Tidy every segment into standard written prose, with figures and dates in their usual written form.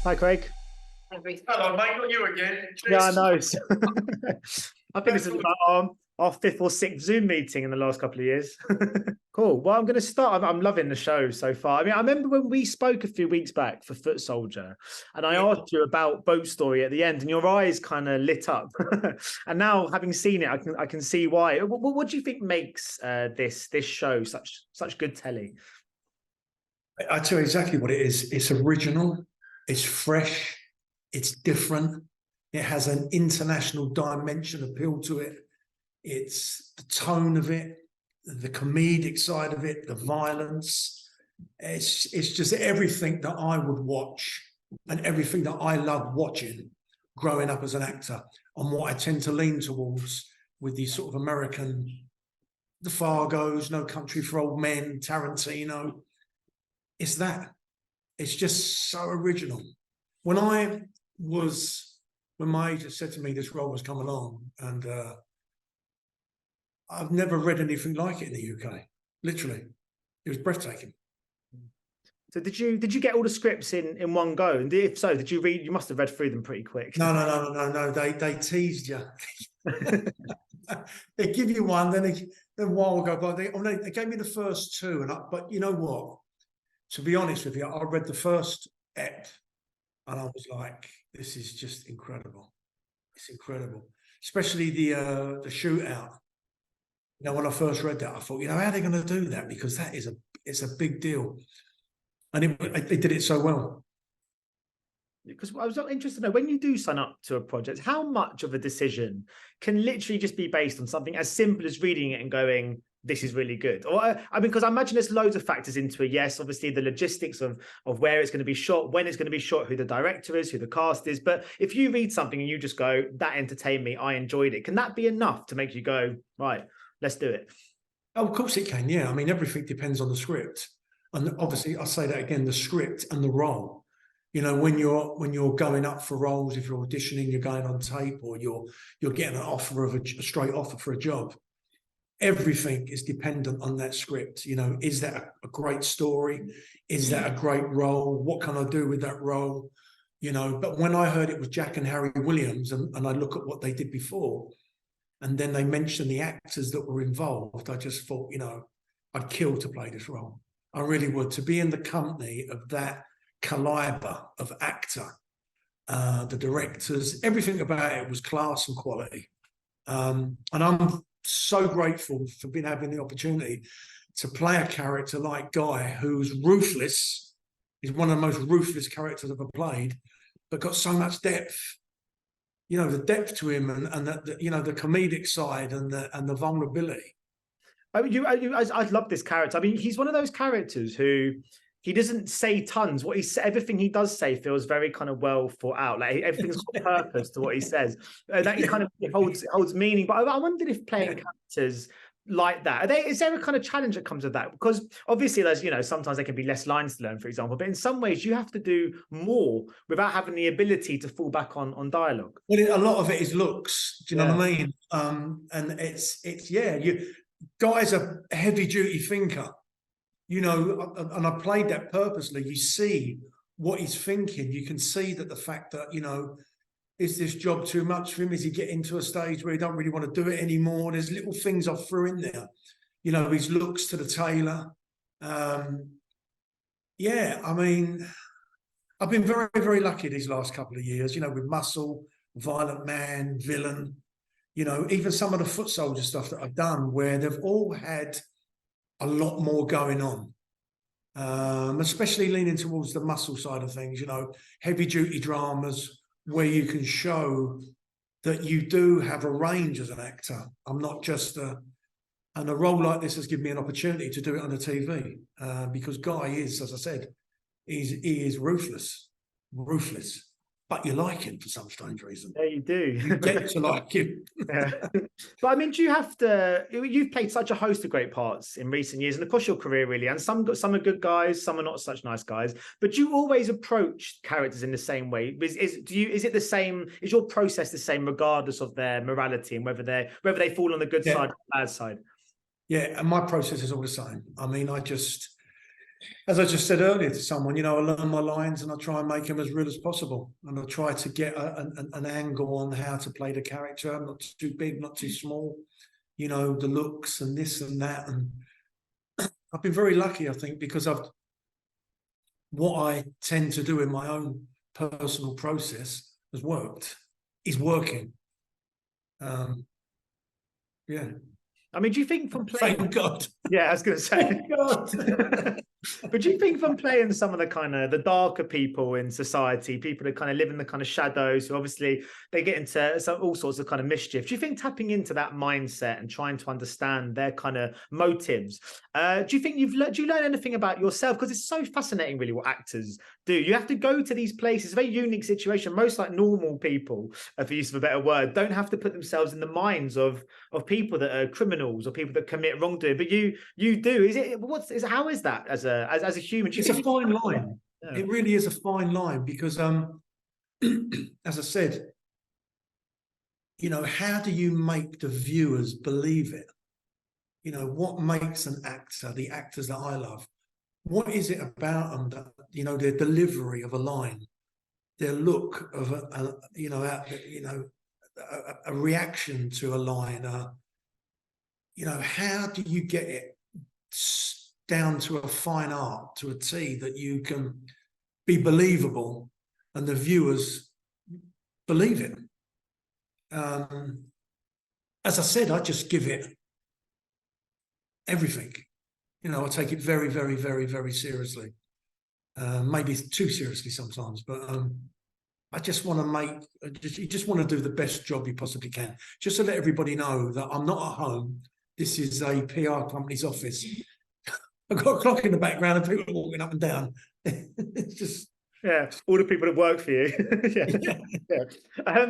Hi, Craig. Hello, mate. Not you again. Yeah, I know. I think this is about our fifth or sixth Zoom meeting in the last couple of years. Cool. Well, I'm going to start. I'm loving the show so far. I mean, I remember when we spoke a few weeks back for Foot Soldier, and I asked you about Boat Story at the end, and your eyes kind of lit up. And now, having seen it, I can see why. What do you think makes this show such good telly? I tell you exactly what it is. It's original. It's fresh. It's different. It has an international dimension appeal to it. It's the tone of it, the comedic side of it, the violence. It's just everything that I would watch and everything that I loved watching growing up as an actor, and what I tend to lean towards with these sort of American, the Fargos, No Country for Old Men, Tarantino. It's that. It's just so original. When my agent said to me this role was coming along, and I've never read anything like it in the UK. Literally, it was breathtaking. So did you get all the scripts in one go? And if so, did you read? You must have read through them pretty quick. No. They teased you. They give you one, then a while go by. They gave me the first two, but you know what? To be honest with you, I read the first ep, and I was like, "This is just incredible. It's incredible." Especially the shootout. You know, when I first read that, I thought, how are they going to do that? Because it's a big deal, and they did it so well. Because I was interested to know, when you do sign up to a project, how much of a decision can literally just be based on something as simple as reading it and going, this is really good? Or I mean, because I imagine there's loads of factors into it. Yes, obviously the logistics of where it's going to be shot, when it's going to be shot, who the director is, who the cast is. But if you read something and you just go, that entertained me, I enjoyed it, can that be enough to make you go, right, let's do it? Oh, of course it can. Yeah. I mean, everything depends on the script. And obviously, I'll say that again, the script and the role. You know, when you're going up for roles, if you're auditioning, you're going on tape, or you're getting an offer of a straight offer for a job, everything is dependent on that script. You know, is that a great story? Is that a great role? What can I do with that role? You know, but when I heard it was Jack and Harry Williams, and I look at what they did before, and then they mentioned the actors that were involved, I just thought, I'd kill to play this role. I really would. To be in the company of that caliber of actor, the directors, everything about it was class and quality. And I'm so grateful for having the opportunity to play a character like Guy, who's ruthless. He's one of the most ruthless characters I've ever played, but got so much depth. The depth to him, and the comedic side and the vulnerability. I love this character. I mean, he's one of those characters who he doesn't say tons. Everything he does say feels very kind of well thought out. Like everything's got purpose to what he says. That he kind of holds meaning. But I wondered if playing characters like that, is there a kind of challenge that comes with that? Because obviously there's, sometimes there can be less lines to learn, for example, but in some ways you have to do more without having the ability to fall back on dialogue. Well, a lot of it is looks. Do you know what I mean? And Guy's a heavy duty thinker, and I played that purposely. You see what he's thinking. You can see that the fact that, is this job too much for him? Is he getting to a stage where he don't really want to do it anymore? There's little things I threw in there. His looks to the tailor. I mean, I've been very, very lucky these last couple of years, with Muscle, Violent Man, Villain, even some of the Foot Soldier stuff that I've done, where they've all had a lot more going on, especially leaning towards the muscle side of things, heavy duty dramas, where you can show that you do have a range as an actor. I'm not just and a role like this has given me an opportunity to do it on the TV, because Guy is, as I said, he is ruthless, but you like him for some strange reason. Yeah, you do. You get to like him. Yeah. But I mean, you've played such a host of great parts in recent years and across your career, really, and some are good guys, some are not such nice guys, but you always approach characters in the same way. Is it the same? Is your process the same regardless of their morality and whether they fall on the good side or the bad side? Yeah, and my process is all the same. I mean, as I just said earlier to someone, you know, I learn my lines and I try and make them as real as possible. And I try to get an angle on how to play the character, not too big, not too small, you know, the looks and this and that. And I've been very lucky, I think, because what I tend to do in my own personal process has worked, is working. Yeah. I mean, do you think from playing? Thank God. Yeah, I was going to say. Thank God. But do you think from playing some of the kind of the darker people in society, people that kind of live in the kind of shadows, who obviously they get into all sorts of kind of mischief, do you think tapping into that mindset and trying to understand their kind of motives, do you think do you learn anything about yourself? Because it's so fascinating really what actors do. You have to go to these places, it's a very unique situation. Most like normal people, for use of a better word, don't have to put themselves in the minds of people that are criminals or people that commit wrongdoing, but you do. How is that as a human? It's a fine line. Yeah. It really is a fine line because, as I said, you know, how do you make the viewers believe it? You know, what makes an actor, the actors that I love, what is it about them that, you know, their delivery of a line, their look of a reaction to a line, you know, how do you get it down to a fine art, to a T, that you can be believable and the viewers believe it? As I said, I just give it everything. You know, I take it very, very, very, very seriously. Maybe too seriously sometimes, but I just want to you just want to do the best job you possibly can. Just to let everybody know that I'm not at home. This is a PR company's office. I've got a clock in the background and people are walking up and down. It's just... Yeah, all the people that work for you. Yeah.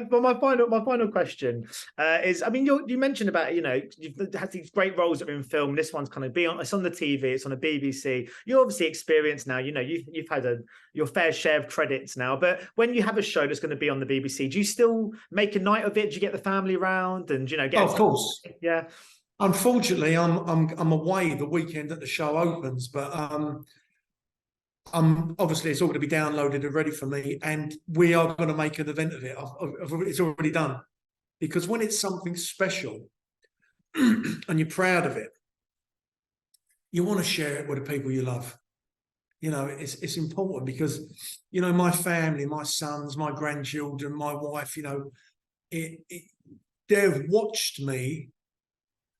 But my final question is, I mean, you mentioned about, you know, you've had these great roles that are in film. This one's kind of it's on the TV, it's on the BBC. You're obviously experienced now. You know, you've had your fair share of credits now. But when you have a show that's going to be on the BBC, do you still make a night of it? Do you get the family around and, you know, get? Oh, of course. Yeah. Unfortunately, I'm away the weekend that the show opens, but obviously it's all going to be downloaded and ready for me, and we are going to make an event of it. It's already done, because when it's something special and you're proud of it, you want to share it with the people you love. You know, it's important because, you know, my family, my sons, my grandchildren, my wife, you know, they've watched me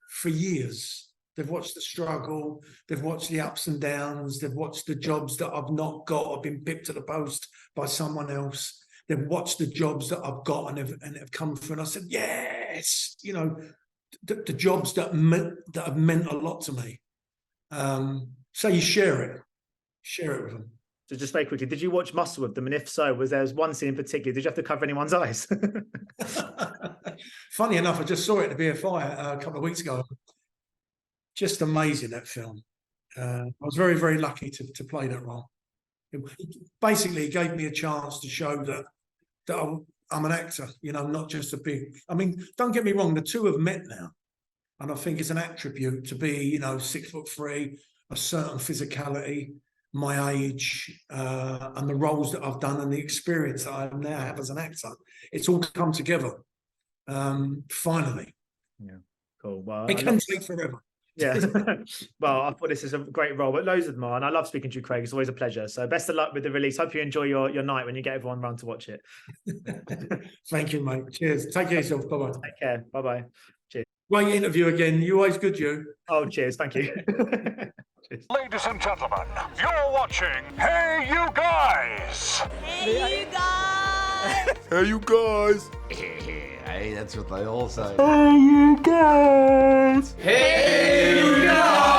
for years. They've watched the struggle, they've watched the ups and downs, they've watched the jobs that I've not got, I've been pipped to the post by someone else. They've watched the jobs that I've got and have come through. And I said, yes, you know, the jobs that have meant a lot to me. So you share it with them. So just very quickly, did you watch Muscle with them? And if so, there was one scene in particular, did you have to cover anyone's eyes? Funny enough, I just saw it at the BFI a couple of weeks ago. Just amazing, that film. I was very, very lucky to play that role. It basically gave me a chance to show that I'm an actor, you know, not just a big... I mean, don't get me wrong, the two have met now. And I think it's an attribute to be, you know, 6'3", a certain physicality, my age, and the roles that I've done and the experience that I now have as an actor. It's all come together, finally. Yeah, cool. Well, it can take forever. Yeah. Well, I thought this is a great role, but loads of them are, and I love speaking to you, Craig. It's always a pleasure. So best of luck with the release. Hope you enjoy your night when you get everyone around to watch it. Thank you, mate. Cheers. Take care of yourself. Bye-bye. Take care. Bye-bye. Cheers. Great interview again. You always good, you. Oh, cheers. Thank you. Cheers. Ladies and gentlemen, you're watching Hey You Guys. Hey, you guys! Hey You Guys. Hey, that's what they all say. Hey You Guys. Hey, you guys!